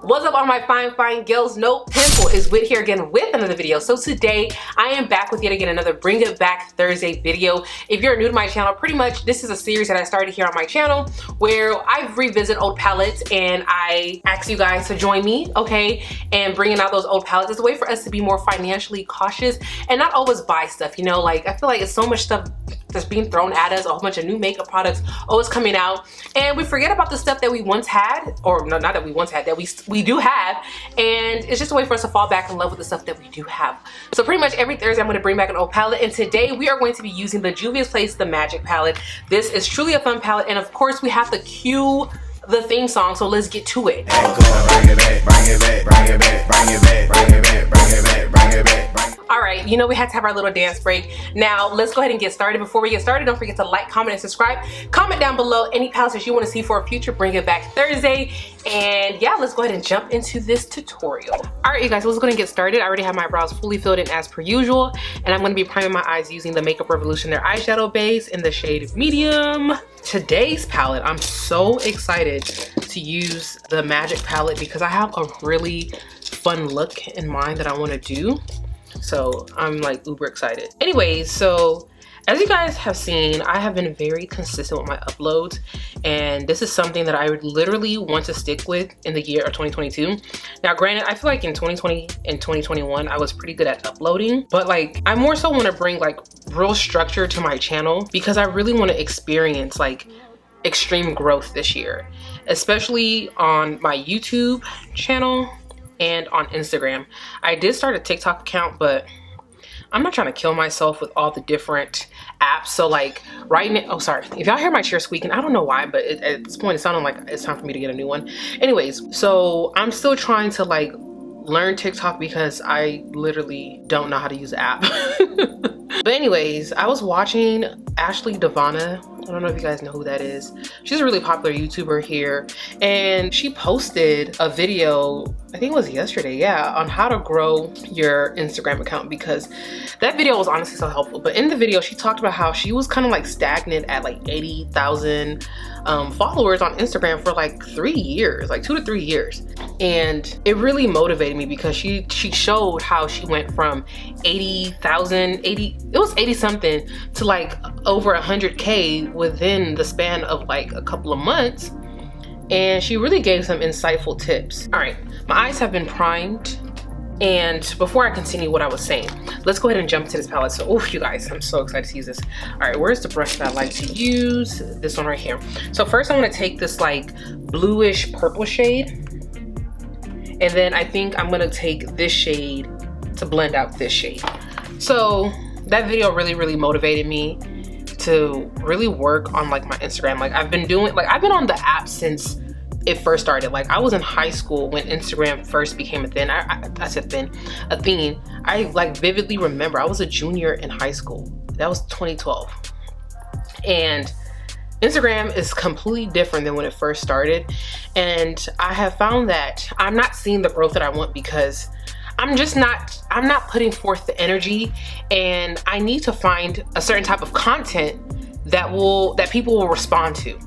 What's up all my fine girls? No Pimple is Whit here again with another video. So today I am back with yet again another Bring It Back Thursday video. If you're new to my channel, pretty much this is a series that I started here on my channel where I revisit old palettes and I ask you guys to join me, okay, and bringing out those old palettes. It's a way for us to be more financially cautious and not always buy stuff, you know. Like I feel like it's so much stuff that's being thrown at us, a whole bunch of new makeup products always coming out, and we forget about the stuff that we once had, or no, not that we once had, that we do have, and it's just a way for us to fall back in love with the stuff that we do have. So pretty much every Thursday I'm going to bring back an old palette, and today we are going to be using the Juvias Place The Magic palette. This is truly a fun palette, and of course we have to cue the theme song, so let's get to it. Alright, you know we had to have our little dance break. Now let's go ahead and get started. Before we get started, don't forget to like, comment, and subscribe. Comment down below any palettes that you want to see for a future Bring It Back Thursday. And yeah, let's go ahead and jump into this tutorial. Alright you guys, let's go ahead and get started. I already have my brows fully filled in as per usual, and I'm going to be priming my eyes using the Makeup Revolution, their eyeshadow base in the shade medium. Today's palette, I'm so excited to use the Magic palette because I have a really fun look in mind that I want to do. So I'm like uber excited. Anyways, so as you guys have seen, I have been very consistent with my uploads, and this is something that I would literally want to stick with in the year of 2022. Now granted, I feel like in 2020 and 2021 I was pretty good at uploading, but like I more so want to bring like real structure to my channel because I really want to experience like extreme growth this year, especially on my YouTube channel and on Instagram. I did start a TikTok account, but I'm not trying to kill myself with all the different apps. So like right now, oh sorry, if y'all hear my chair squeaking, I don't know why, but at this point it sounded like it's time for me to get a new one. Anyways, so I'm still trying to like learn TikTok because I literally don't know how to use the app. But anyways, I was watching Ashley Devana. I don't know if you guys know who that is. She's a really popular YouTuber here, and she posted a video, I think it was yesterday, yeah, on how to grow your Instagram account, because that video was honestly so helpful. But in the video, she talked about how she was kind of like stagnant at like 80,000 followers on Instagram for like 3 years, like 2 to 3 years. And it really motivated me because she showed how she went from 80,000, it was 80 something to like over 100K within the span of like a couple of months. And she really gave some insightful tips. All right, my eyes have been primed. And before I continue what I was saying, let's go ahead and jump to this palette. So, oh, you guys, I'm so excited to use this. All right, where's the brush that I like to use? This one right here. So first I want to take this like bluish purple shade. And then I think I'm gonna take this shade to blend out this shade. So that video really motivated me to really work on like my Instagram. Like I've been on the app since it first started. Like I was in high school when Instagram first became a thing. I said thing, a thing. I like vividly remember I was a junior in high school. That was 2012. And Instagram is completely different than when it first started. And I have found that I'm not seeing the growth that I want because I'm not putting forth the energy, and I need to find a certain type of content that people will respond to.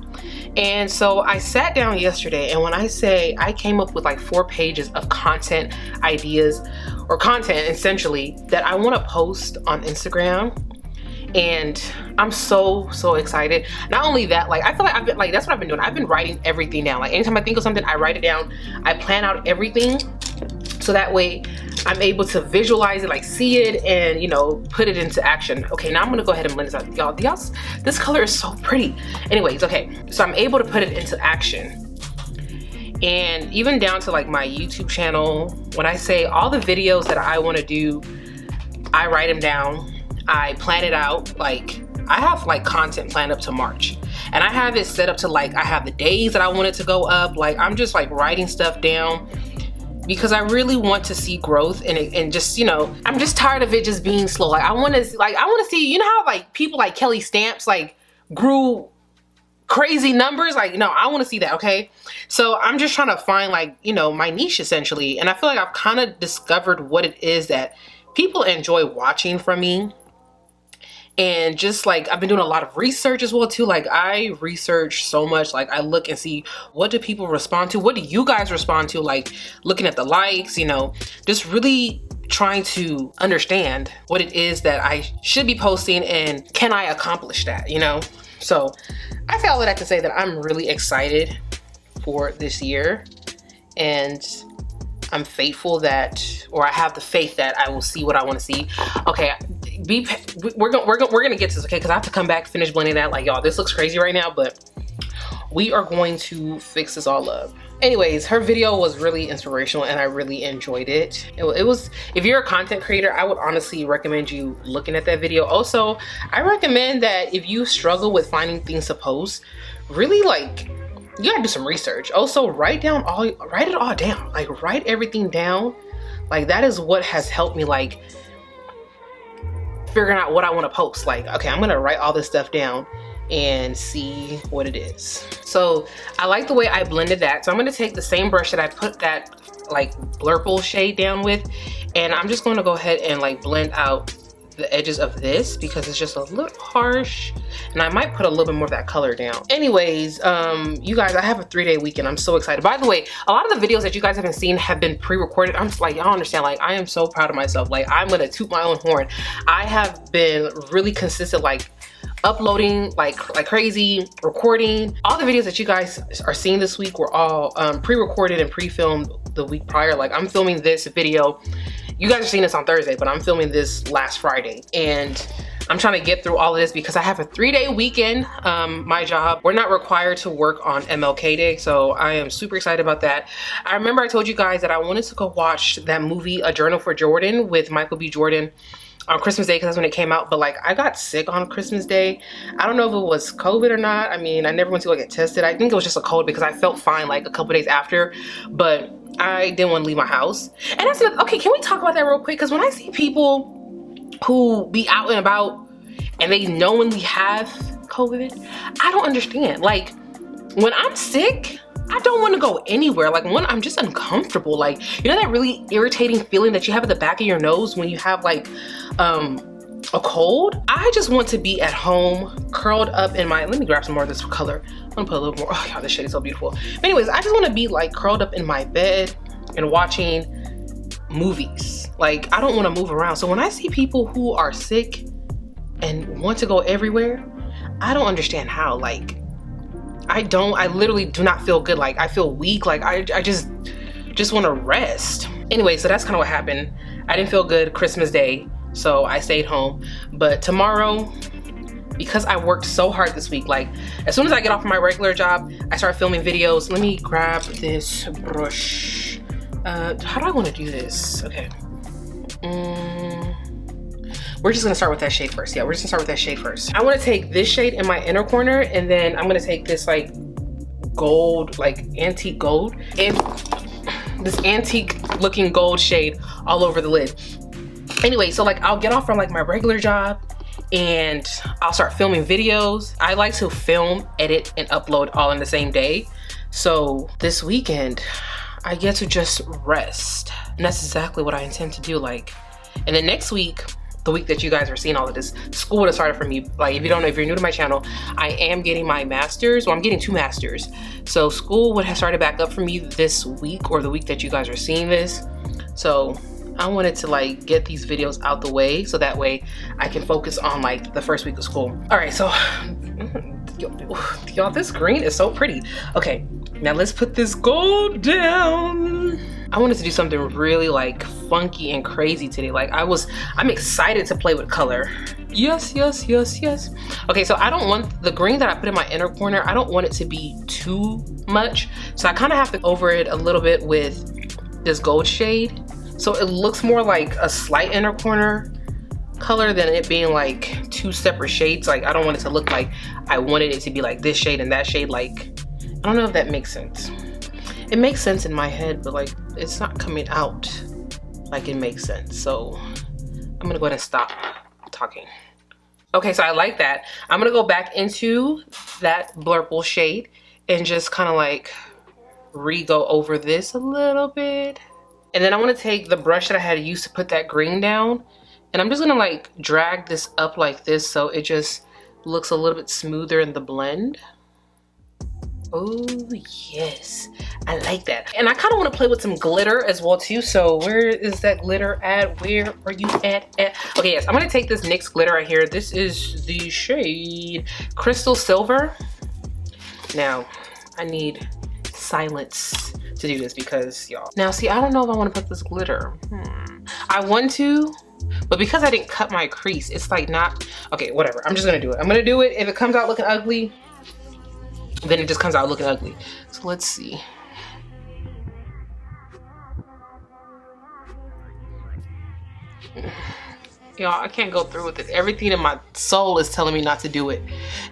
And so I sat down yesterday, and when I say I came up with like 4 pages of content ideas, or content essentially that I want to post on Instagram. And I'm so excited. Not only that, like I feel like I've been like, that's what I've been doing. I've been writing everything down. Like anytime I think of something, I write it down. I plan out everything, so that way I'm able to visualize it, like see it, and you know, put it into action. Okay, now I'm gonna go ahead and blend this out. Y'all, this color is so pretty. Anyways, okay, so I'm able to put it into action. And even down to like my YouTube channel, when I say all the videos that I want to do, I write them down. I plan it out. Like I have like content planned up to March, and I have it set up to like I have the days that I want it to go up. Like I'm just like writing stuff down because I really want to see growth and just, you know, I'm just tired of it just being slow. Like I want to see, you know how like people like Kelly Stamps like grew crazy numbers? Like, no, I want to see that. Okay, so I'm just trying to find like, you know, my niche essentially, and I feel like I've kind of discovered what it is that people enjoy watching from me. And just like I've been doing a lot of research as well too. Like I research so much. Like I look and see, what do people respond to, what do you guys respond to, like looking at the likes, you know, just really trying to understand what it is that I should be posting and can I accomplish that, you know. So I say all of that to say that I'm really excited for this year, and I'm faithful that, or I have the faith that I will see what I want to see. Okay, we're gonna get to this, okay? Because I have to come back, finish blending that. Like, y'all, this looks crazy right now, but we are going to fix this all up. Anyways, her video was really inspirational and I really enjoyed it. It was, if you're a content creator, I would honestly recommend you looking at that video. Also, I recommend that if you struggle with finding things to post, really like, you gotta do some research. Also, write it all down. Like, write everything down. Like, that is what has helped me, like, figuring out what I want to post. Like, okay, I'm gonna write all this stuff down and see what it is. So I like the way I blended that. So I'm gonna take the same brush that I put that like blurple shade down with, and I'm just gonna go ahead and like blend out the edges of this because it's just a little harsh, and I might put a little bit more of that color down. Anyways, you guys, I have a 3-day weekend. I'm so excited. By the way, a lot of the videos that you guys haven't seen have been pre-recorded. I'm just like, y'all understand, like I am so proud of myself. Like I'm gonna toot my own horn. I have been really consistent, like uploading like crazy, recording. All the videos that you guys are seeing this week were all pre-recorded and pre-filmed the week prior. Like I'm filming this video, you guys are seeing this on Thursday, but I'm filming this last Friday, and I'm trying to get through all of this because I have a 3-day weekend. My job, we're not required to work on MLK Day, so I am super excited about that. I remember I told you guys that I wanted to go watch that movie, A Journal for Jordan, with Michael B. Jordan on Christmas Day, because that's when it came out, but like I got sick on Christmas Day. I don't know if it was COVID or not. I mean, I never went to go get tested. I think it was just a cold because I felt fine like a couple days after, but I didn't want to leave my house. And that's okay, can we talk about that real quick? Because when I see people who be out and about and they knowingly have COVID, I don't understand. Like when I'm sick, I don't want to go anywhere. Like when I'm just uncomfortable, like, you know that really irritating feeling that you have at the back of your nose when you have like a cold? I just want to be at home, curled up in my, let me grab some more of this color. I'm gonna put a little more, oh yeah, this shade is so beautiful. But anyways, I just want to be like curled up in my bed and watching movies. Like I don't want to move around. So when I see people who are sick and want to go everywhere, I don't understand how. Like I literally do not feel good. Like I feel weak. Like I just want to rest. Anyway, so that's kind of what happened. I didn't feel good Christmas Day, so I stayed home. But tomorrow, because I worked so hard this week, like as soon as I get off of my regular job, I start filming videos. Let me grab this brush. How do I want to do this? Okay. We're just gonna start with that shade first. Yeah, we're just gonna start with that shade first. I wanna take this shade in my inner corner, and then I'm gonna take this like gold, like antique gold, and this antique looking gold shade all over the lid. Anyway, so like I'll get off from like my regular job and I'll start filming videos. I like to film, edit, and upload all in the same day. So this weekend, I get to just rest. And that's exactly what I intend to do. Like, and then next week, the week that you guys are seeing all of this, school would have started for me. Like if you don't know, if you're new to my channel, I am getting my master's. Well, I'm getting 2 masters. So school would have started back up for me this week, or the week that you guys are seeing this. So I wanted to like get these videos out the way so that way I can focus on like the first week of school. All right, so y'all, this green is so pretty. Okay, now let's put this gold down. I wanted to do something really like funky and crazy today. Like I'm excited to play with color. Yes, yes, yes, yes. Okay, so I don't want the green that I put in my inner corner, I don't want it to be too much. So I kind of have to over it a little bit with this gold shade. So it looks more like a slight inner corner color than it being like 2 separate shades. Like I don't want it to look like I wanted it to be like this shade and that shade. Like, I don't know if that makes sense. It makes sense in my head, but like it's not coming out like it makes sense. So I'm gonna go ahead and stop talking. Okay, so I like that. I'm gonna go back into that blurple shade and just kind of like re-go over this a little bit. And then I want to take the brush that I had used to put that green down And I'm just gonna like drag this up like this so it just looks a little bit smoother in the blend. Oh yes, I like that. And I kind of want to play with some glitter as well too. So where is that glitter at? Where are you at? Okay, yes, I'm gonna take this NYX glitter right here. This is the shade Crystal Silver. Now I need silence to do this because y'all. Now see, I don't know if I want to put this glitter. I want to, but because I didn't cut my crease, it's like not, okay, whatever. I'm just gonna do it. I'm gonna do it. If it comes out looking ugly, then it just comes out looking ugly. So let's see. Y'all, I can't go through with it. Everything in my soul is telling me not to do it.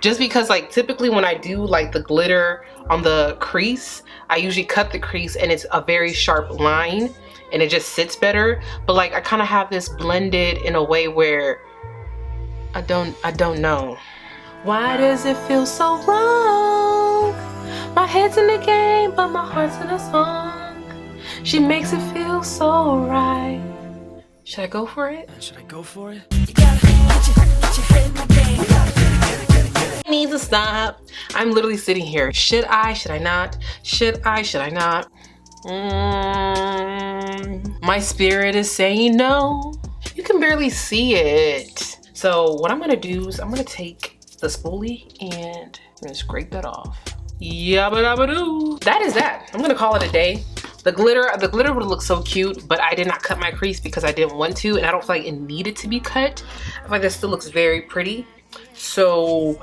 Just because like typically when I do like the glitter on the crease, I usually cut the crease and it's a very sharp line and it just sits better. But like I kind of have this blended in a way where I don't know. Why does it feel so wrong? My head's in the game, but my heart's in a song. She makes it feel so right. Should I go for it? Should I go for it? You gotta get your head in the game. I need to stop. I'm literally sitting here. Should I? Should I not? Should I? Should I not? My spirit is saying no. You can barely see it. So what I'm gonna do is I'm gonna take the spoolie and I'm gonna scrape that off. Yabba dabba doo. That is that. I'm gonna call it a day. The glitter would look so cute, but I did not cut my crease because I didn't want to, and I don't feel like it needed to be cut. I feel like this still looks very pretty. So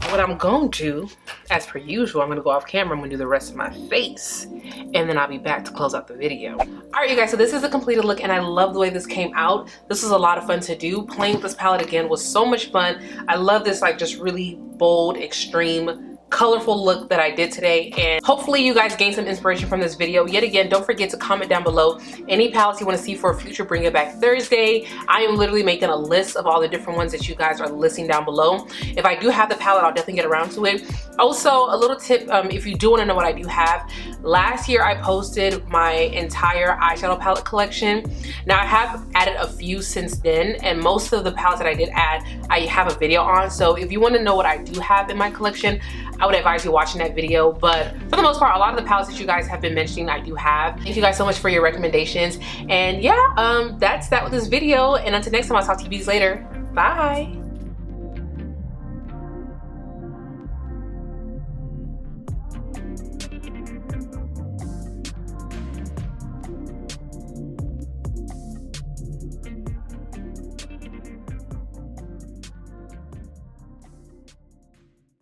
what I'm going to do, as per usual, I'm gonna go off camera, I'm gonna do the rest of my face, and then I'll be back to close out the video. All right, you guys, so this is a completed look, and I love the way this came out. This was a lot of fun to do. Playing with this palette again was so much fun. I love this like just really bold, extreme, colorful look that I did today, and hopefully you guys gained some inspiration from this video. Yet again, don't forget to comment down below any palettes you want to see for a future Bring It Back Thursday. I am literally making a list of all the different ones that you guys are listing down below. If I do have the palette, I'll definitely get around to it. Also, a little tip, if you do want to know what I do have, last year I posted my entire eyeshadow palette collection. Now I have added a few since then, and most of the palettes that I did add, I have a video on. So if you want to know what I do have in my collection, I would advise you watching that video. But for the most part, a lot of the palettes that you guys have been mentioning, I do have. Thank you guys so much for your recommendations. And yeah, that's that with this video. And until next time, I'll talk to you later. Bye.